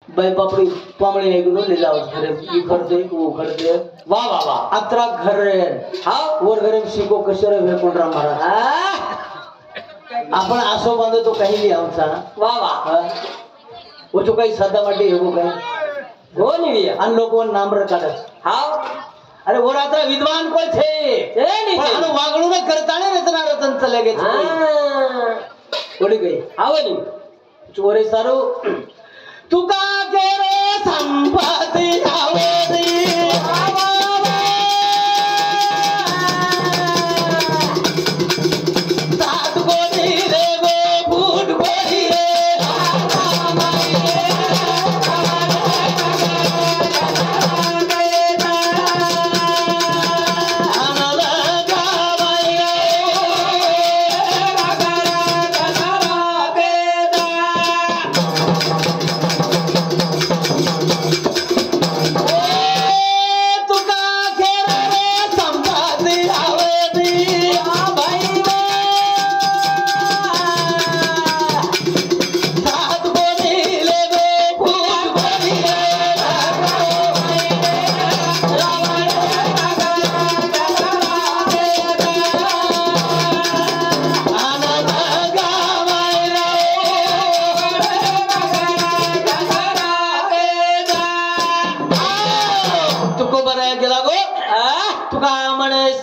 बाई पापड़ी पामड़ी नहीं गुलो ले जाओ घरे ये खर्चे वो खर्चे वाह वाह वाह अतरा घर रे हाँ और घरे शिको कशरे वे कोणरा महाराज आपण आसो बांधो तो कहीं भी आमचा वाह वाह वो जो काही साधा वाटी है वो काही हो नहीं भैया अन लोगों नाम रखाडच हाँ अरे वो रात्रा विद्वान कोई थे नहीं पण अनु वागणू न करताने रचना रचन चले गए थोड़ी गई आवनी चोरे सारो तुका के रे संपत्ति आवरी सात गोदी रे गो फूट गोदी रे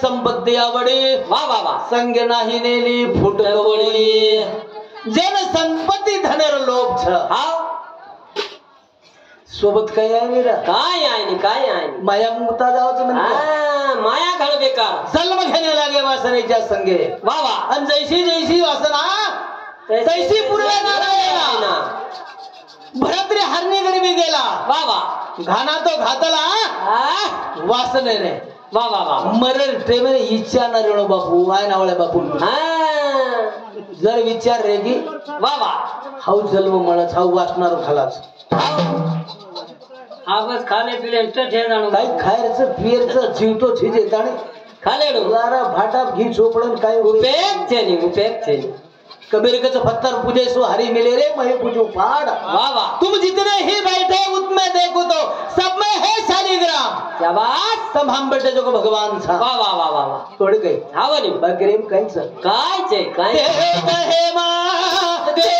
संपत्ती आवडी वाह वाह वाह संग नाही नेली फुटवडी जन संपत्ती धनर लोभ छ हाँ सोबत काय आहे मेरा काय आहे नाही माया मुक्ता जावचं म्हणते माया घड बेकार जन्म घेणे लागे वासनेच्या संगे वाह वाह आणि जैसी वासना तैसी पूर्वे नारायण भरत्री हरणी गरीबी गेला वाह वाह घाना तो घातला वासने रे वाह वाह वाह मरर टेमेने इच्छा ना रेणो बापू आय नावळे बापू जर विचार रे की वाह वाह हाऊ जन्म मळच हाऊ वासणार खालाच आवाज खाने पिले ठे जाणू काय खायरचं पियरचं जीवतो छिजे ताणे खालेडो लारा भाटा घी चोपडन काय उपेग छे कबीर के पत्थर पूजे सो हरि मिले रे मैं पूजू पाड़ वाह वाह तुम जितने ही बैठे उतने देखो तो सब में है शालिग्राम शाबाश सब हम बैठे जो को भगवान था वाह वाह वाह वाह वाह तोड़ गई हावनी बकरीम कैंस काय छे काय दे मां दे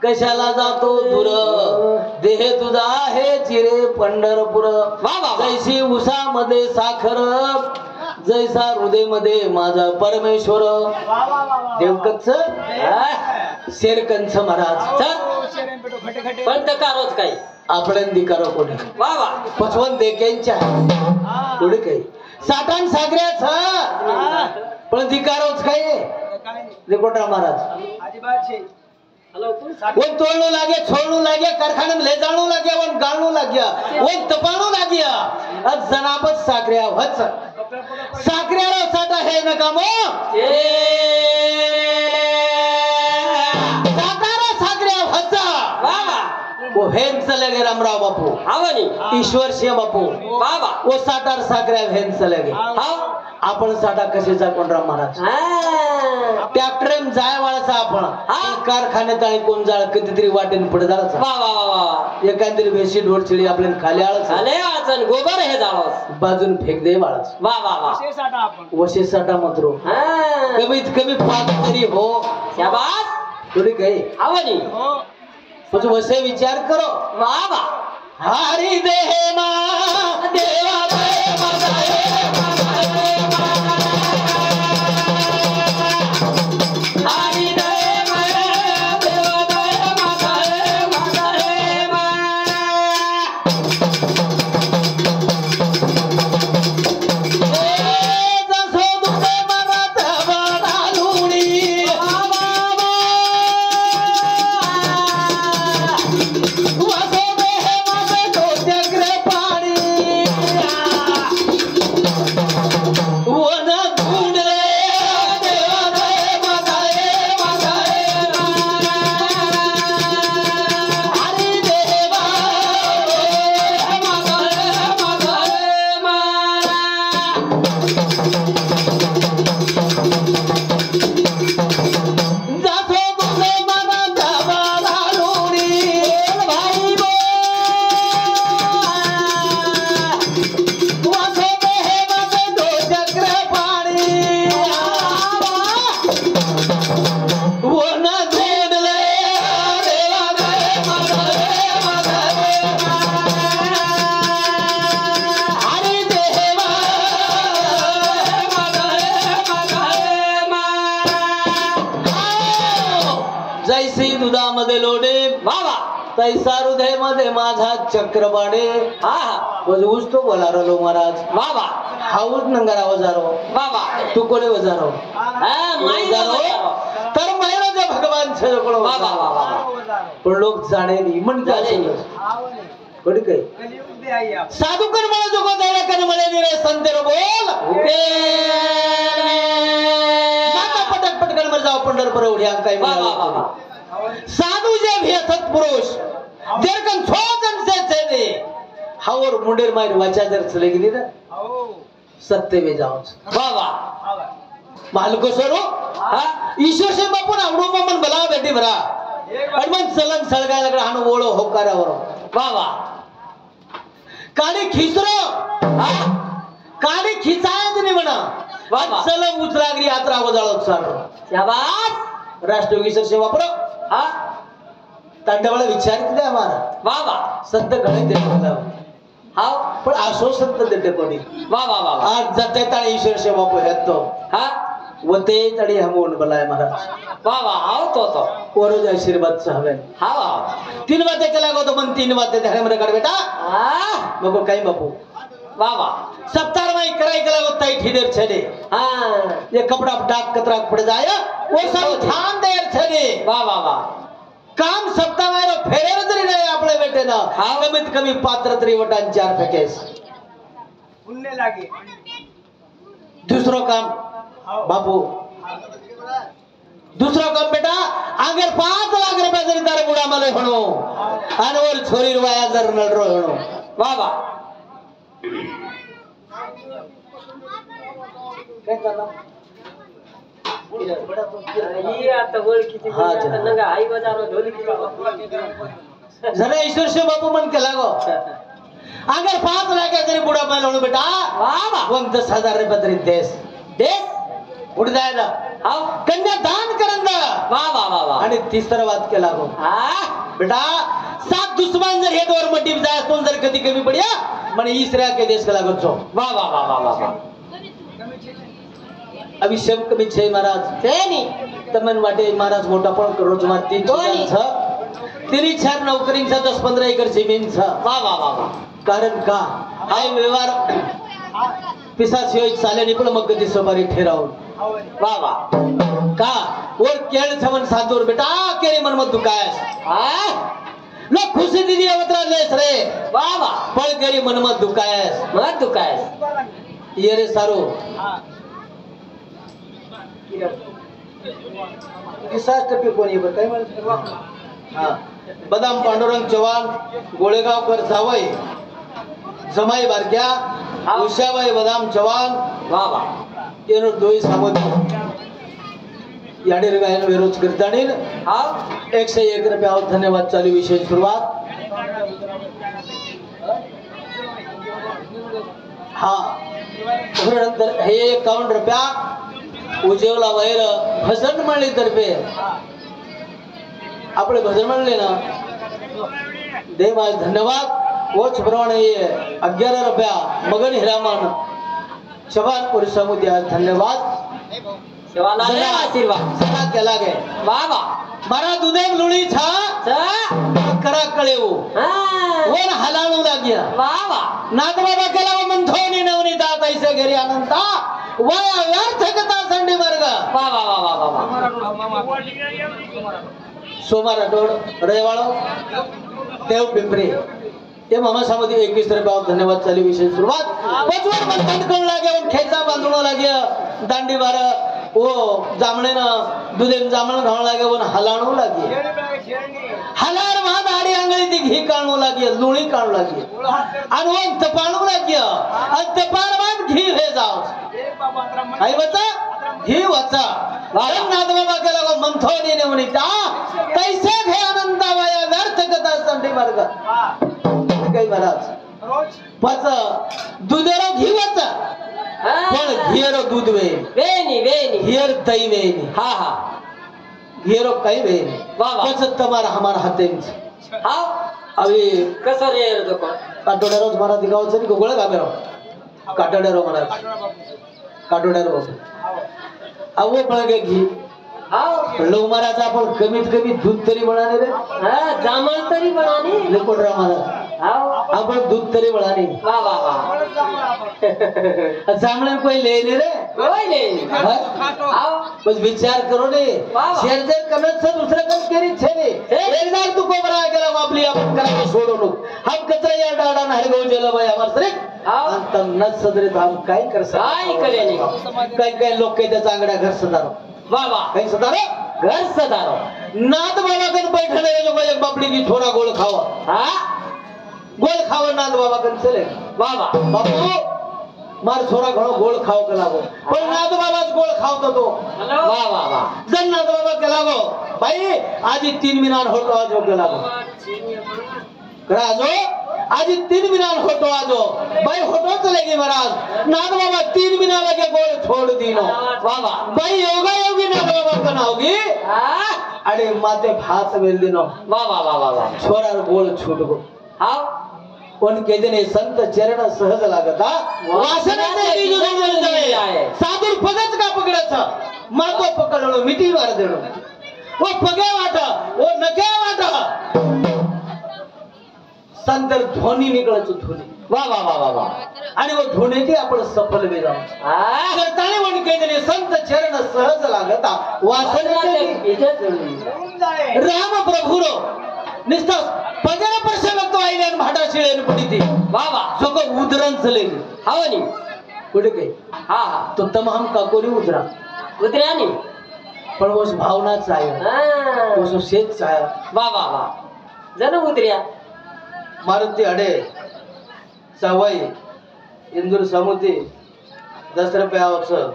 कशाला जातो दूर देह तुझा आहे चिरे पंढरपूर जैसी उसामध्ये साखर जैसा हृदय मध्ये माझा परमेश्वर देवकच शेरकंच महाराज पण कारोच काही आपण दिकारो कोणी वा वा पचवन देकेंच्या पुढे काही साठान सागऱ्याच पण दिकारोच काय देकोटा महाराज वन तोड़नू लागे, छोड़नू लागे, कारखाने में ले जाणू लागे, वन गाड़नू लाग्या, वन तपाणू लाग्या. अब जनाबत साकऱ्या वच साकऱ्याला साठा हे नकामो सातारा साकऱ्या वचा वो हेन चले गए रामराव बापू आवनी ईश्वर सिंह बापू बाबा वो सातार साकऱ्या हेन चले गए. आपण साठा कशेचा कोणराम महाराज ट्रॅक्टर जाय वाळाचा आपण कारखान्यात आणि कोण जाळ कधीतरी वाटेन पुढे जाळाचा वा वा वा वा एखादी बेशी ढोरचिडी आपल्याला खाली आळच आले आळचन गोबर हे जाळस बाजून फेक दे वाळच वा वा वा वशे साठा मत्रो कमीत कमी 5 तरी हो शाबास थोडी काही आवनी तुझ वसे विचार करो वा वा हरी देहे मा देवा देवा जैसी दुधामध्ये लोडे बाबा तैसा हृदय मध्ये माझा चक्रबाडे हा वजूस तो बोला रलो महाराज बाबा हाऊस नंगरा वजारो बाबा तू कोणे वजारो माई वजारो तर महिला जे भगवान छे कोण बाबा बाबा पण लोक जाणे नी मन जाणे कोणी काही साधू कर मला जो को द्यायला कर मला नी रे संतेर बोल माता पटक पटकन मर जाव पंढरपूर उड्या काय बाबा साधू जे भेसत पुरुष जरकन छोजन से छे हावर मुंडेर मार वाचा जर चले गेली ना सत्य में जाओ बाबा मालको सरो ईश्वर से बापू ना उडो मन भला बेटी भरा आणि मन चलन सळगायला कडे हाण ओळो होकारावर बाबा काडी खिसरो काडी खिचायच नाही म्हणा बाबा चल उचलागरी यात्रा वजाळो चाल शाबास राष्ट्रयोगी सर से वापरो तांडवाला विचार केले आम्हाला बाबा संत गणित देतो हाव पण असो संत देते कोणी बाबा बाबा आज जाते ताळे ईश्वर से वापो हेतो हा वते तड़ी हमोन बलाय महाराज बाबा आओ तो ओरो आशीर्वाद चाहवे हाव 3 बातें केला गो तो मन 3 बातें ध्यान में कर बेटा मगो काही बापू बाबा सप्ताह में कराई केला गो तई ठीदेर छले ये कपड़ा डाक कतरा पड़ जाय वो सब ध्यान देर छले बाबा बाबा काम सप्ताह में रो फेरेर तरी नाही आपले बेटे ना कमीत कमी पात्र तरी वटान 4 फेकेस पुण्य लागे दूसरो काम बापू दूसरा काम बेटा अगर 5 लाख रुपया जरी तारे बुडा मला म्हणो अनवर छोरी वाया जर नडरो म्हणो बाबा काय करणार ही आता ओळखीची आता नंगा आई बाजारो ढोलकी जरा ईश्वर से बापू मन केला गो अगर 5 लाख जरी बुडा मला म्हणो बेटा बाबा 10,000 रुपया तरी देस देस उड़ जायला हाव कन्या दान करंदा बाबा बाबा आणि तिसरा वाद केला गो बेटा 7 दुश्मन जर हे दोर मड्डी जाय तो जर कधी कमी पडिया म्हणे इसरा के देश केला गो बाबा बाबा बाबा अभिषेक कमी छे महाराज तेनी तमन वाटे महाराज मोठा पण करो तुम्हा 3 छ तिनी 4 नौकरींचा 10-15 एकर जमीन छ बाबा बाबा कारण का हाय व्यवहार पिसाच होई चाले निकळ मग कधी सोबारी ठेरावून वाह वाह का और केळ छवन सातूर बेटा केरी मन मत दुखायस हाँ लो खुशी दीदी अवतरा लेस रे वाह वाह पळ केरी मन मत दुखायस मत दुखायस ये रे सारो किसा टप्पे कोणी बर काय म्हणत हा बदाम पांडुरंग चव्हाण गोळेगावकर जावई जमाई बारक्या उषाबाई बदाम चव्हाण वाह वाह एनो दोई सामोद याडे गायन विरोध करतानील हाँ 101 रुपया और धन्यवाद चालू विशेष सुरुवात हा नंतर हे 51 रुपया उजेवला वैर भजन मंडळी तर्फे आपले भजन म्हणले ना देव आज धन्यवाद वोच प्रमाणे 11 रुपया मगन हिरामन चव्हाणपुर समुदाय आज धन्यवाद शिवाला ले आशीर्वाद सदा केला गे वाह वाह मारा दुधेम लुणी छा करा कळेऊ हाँ वन हलाणू लाग्या वाह वाह नाथ बाबा केला मंथोनी नवनी दात ऐसे घरी अनंता वया व्यर्थ कथा संडी वर्ग वाह वाह वाह वाह वाह सोमा राठोड रयवाळो देव पिंपरी ते मामा सामोदी 21 रुपया धन्यवाद चालू विशेष सुरुवात पचवर मंथन करू लागे खेचा बांधणं लागे दांडी बार ओ जामणे ना दुधेन जामण घाव लागे वन हलाणू लागे हलार मा दाडी आंगळी ती घी काढू लागे लुणी काढू लागे आणि वन तपाणू लागे आणि तपार मान घी हे जाव काय बचा घी वचा नाथ बाबा केला गो मंथोनी ने म्हणी ता तैसे घे आनंदा वाया व्यर्थ कथा संडी मार्ग काही महाराज पाच दुधेरो घी वचा पण घेरो दूध वेन वेनी वेनी घेर दही वेन हाँ हाँ घेरो काही वेन वाह वाह पाच तमारा हमारा हाते हाँ अभी कसं रे तो को काटोड्यारो मला दिगावचं नाही गोळा गामेरो काटोड्यारो मला काटोड्यारो अहो पळगे घी हाँ लो महाराज आपण कमीत कमी दूध तरी बनाने रे हाँ जामल तरी बनानी लेकोड रा महाराज हाँ आपण दूध तरी बनाने वाह वाह वाह जामणे कोई ले ले रे कोई नहीं हाँ बस विचार करो ने वाह। शेर शेर करत से दूसरा काम करी छे ने एकदार तू कोबरा गेला आपली आपण करायला सोडू नको हम कचरा या डाडा नाही गो जेला बाई आमार सरे हाँ अंत न सदरे हम काय कर काय करे नहीं काय काय लोक काय त्याचा आंगडा घर सदारो वाह वाह काही सदारो घर सदारो नाथ बाबा कन बैठले जो एक बापड़ी की थोड़ा गोल खावा हाँ गोल खावा नाथ बाबा कन चले वाह वाह बापू मार छोरा घणो गोल खाव के लागो पण नाथ बाबाच गोल खावतो तो वाह वाह वाह जन नाथ बाबा के लागो भाई आज 3 मीनार होतो आजो के लागो राजो आज 3 मीनार होतो आजो भाई होतो चलेगी महाराज नाथ बाबा 3 मीनार के गोल छोड़ दीनो वाह वाह भाई योगा योगी नाथ बाबा कन होगी हाँ अरे माते भात वेल दिनो वाह वाह वाह वाह वाह छोरा गोल छूट गो हाँ उनके जने संत चरण सहज लागता वासनाचे बीज जोडून जाए सादूर पगच का पकडायचा मातो पकडलो मिठी मार देणो वो पगे वाटा वो नके वाटा संतर ध्वनी निकळायचो ध्वनी वाह वाह वाह वाह वाह आणि वो ध्वनीती आपण सफल वे जाऊ हाँ करताने उनके जने संत चरण सहज लागता वासनाचे बीज राम प्रभुरो निस्ता पगेरा परसे वक्त आईले आणि भाटा शिळेन पडिती वाह वाह जो को उदरन चले हाँ नहीं कुठे काय हाँ हाँ तो तमाम का कोणी उदरा उतरा नहीं पण वो भावनाच आहे हाँ वो शेच आहे वाह वाह वाह जन उतरिया मारुती अडे सवय इंदूर समुद्री 10 रुपया आवचं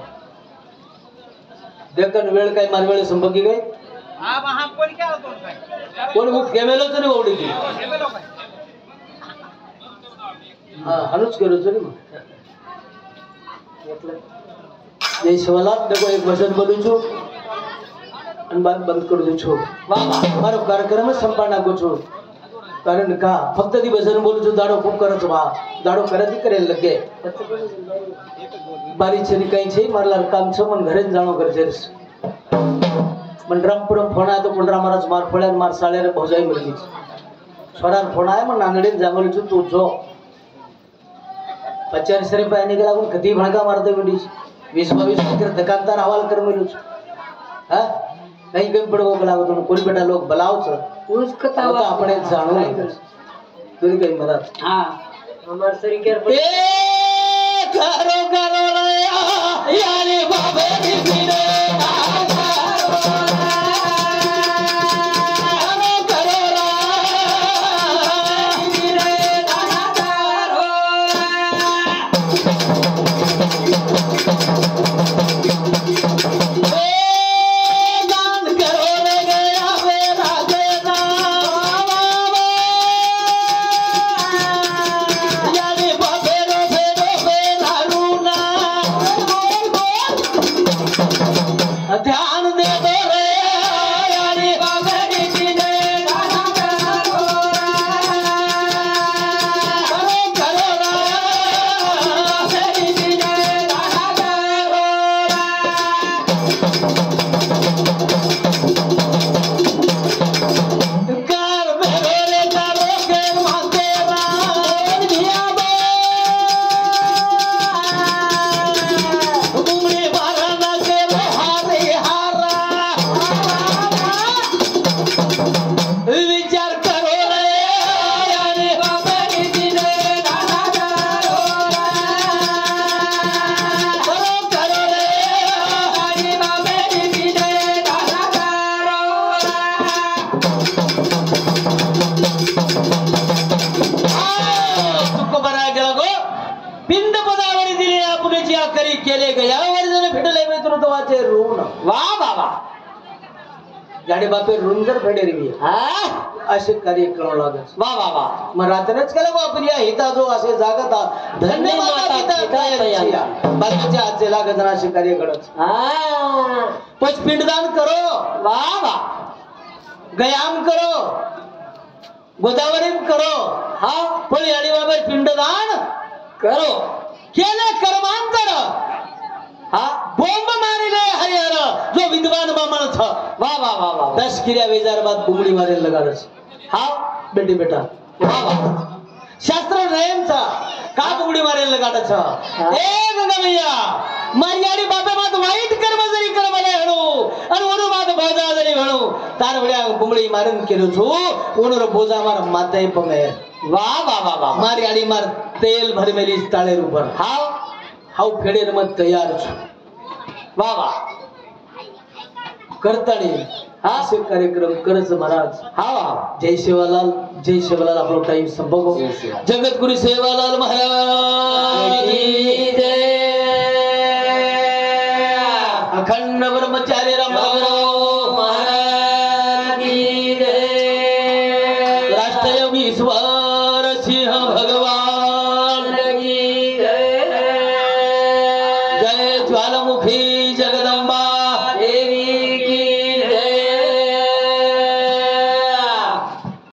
देखन वेळ काय मारवेळ संपकी काय कोण मुख केमेलोच नाही ओढी की हा अनुच करूच नाही मग जय शिवलाल देखो एक भजन बोलू छू आणि बात बंद करू दे छो वाह वाह मारो कार्यक्रम संपन्न नागो छो कारण का फक्त ती भजन बोलू छू दाडो खूप करत बा दाडो करत करेल लगे बारी छरी काही છે મારલા કામ છે મન ઘરે જ જાણો કરજે मन रामपुरम फोन आया तो पुंडरा महाराज मार पड़े मार साले रे भौजाई मिल गई छोरार फोन आया मन नांगडे जांगल तू जो 50 रुपया निकला कधी भणका मारते मंडी 20-22 दुकानदार हवाल कर मिलूच हा कहीं कहीं पड़ो लागो तो कोण बेटा लोग बलाव छ उसको तो आपण जाणू तुझी काही मदत हाँ हमारे शरीर के ए करो करो रे यानी बाबे बिने ध्यान दे दो रे यानी बाबे बिने विचार करो रे यानी बाबे बिने करो रे यानी बाबे बिने तुको बरा गेला गो पिंड पदावरी दिली आपण जी आकरी केले गया वर्जन भेटले मित्रत्वाचे ऋण वा बाबा गाडी बापे ऋण जर फेडेल मी हा असे कार्य करावं लागत वा वा वा मग रात्रच केलं गो आपण या हिता जो असे जागता धन्यवाद बाकीच्या हातचे लागत ना असे कार्य घडत हा पच पिंडदान करो वा वा गयाम करो गोदावरी करो हा पण याडी बाबा पिंडदान करो केले कर्मांतर हा बोंब मारिले हरिहर जो विद्वान बामण था वाह वाह वाह वाह 10 किरिया वेजार बाद बुमड़ी मारे लगारस हा बेटी बेटा वाह वाह शास्त्र नेम था का बुमड़ी मारे लगाडा था ए गंगमैया मर्यादी बापे मात वाईट कर्म जरी कर्मले हणू आणि वनु मात बोजा जरी हणू तार वड्या बुमड़ी मारन केलो छु ओनर बोजा मार माते पमे वाह वाह वाह वाह मर्यादी मार तेल भरमेली ताळे ऊपर हा हाउ फेडे मत तयार छु वाह वाह करतानी असे कार्यक्रम करच महाराज हा जय सेवालाल आपलो टाइम संपवो जगत गुरु सेवालाल महाराज की जय अखंड ब्रह्मचारी रामराव महाराज की जय राष्ट्रयोगीश्वर सिंह भगवान की जय ज्वालामुखी जगदंबा